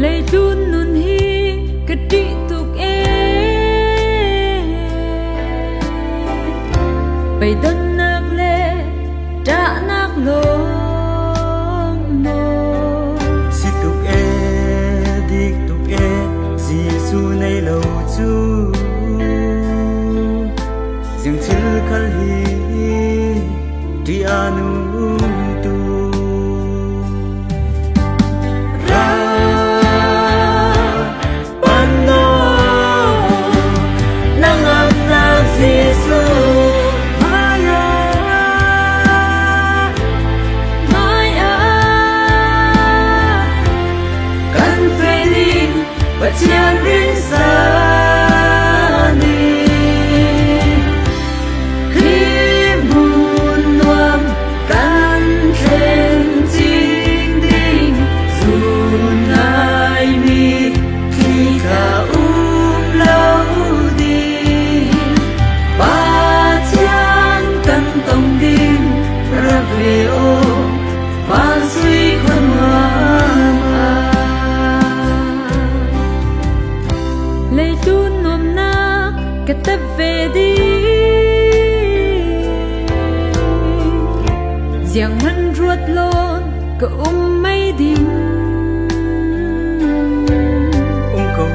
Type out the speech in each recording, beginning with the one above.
lệ chun nun hi cái trị tục bay đơn nạc lệ trả nạc lông mô si tục dik tục Giêsu nay lâu chu riêng chữ khal hi di anu tu ra pano nang am na Giêsu Chian rin sa ni khi buồn nuông căn thêm chính đinh dù ngài mi khi cả lâu đi ba chian căn tông đinh ra về ô ba suy khuân hoa lệ chun nôm na cái tập về đi giang hân ruột lon cái mây đinh cầu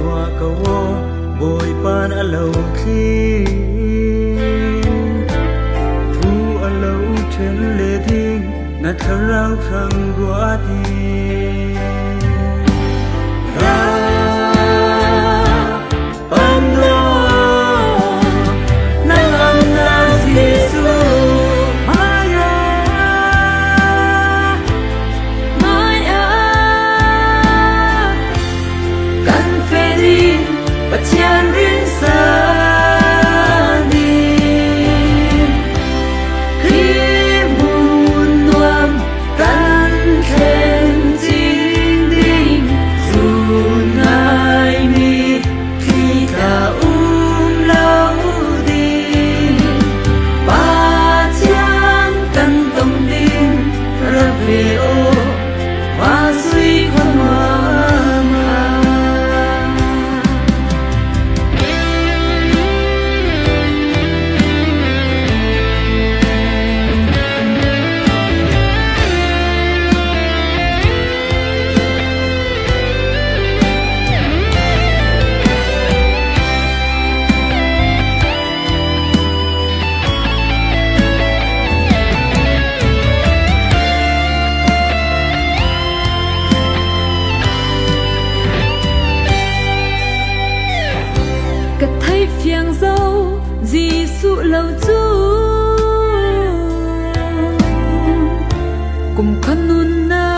tua cầu bồi pan ở lâu khi thu ở lâu trên lệ thiên ngắt thở rau khăng gua đi Chian rin sa ni khi buồn nuông căn thêm chính đinh dù ngài mi khi cả lâu đi ba chian căn tông đinh ra về ô hoa suy khuân hoa cái thấy phiền dâu Giêsu lâu chú cùng con nun na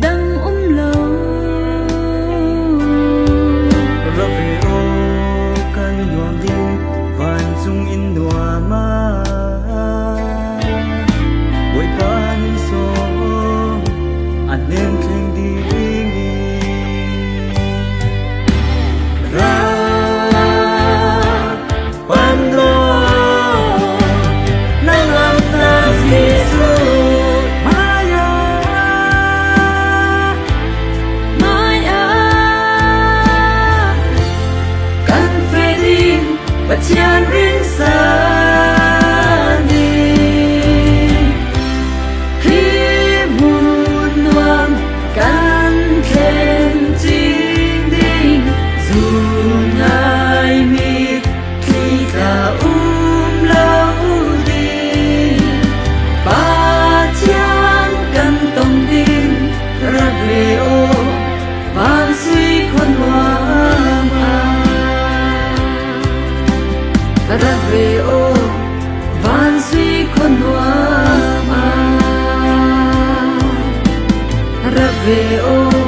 đang lâu ra về ô căn nhuang đinh vàn dung in đùa ma bội ban so anh nên khen đi ra Chian rin sa ni khi buồn nuông căn thêm chính đinh dù ngài mi khi cả lâu đi ba chian căn tông đinh ra về ô ban suy khuân hoa ra về ô van suy con hoa ra về ô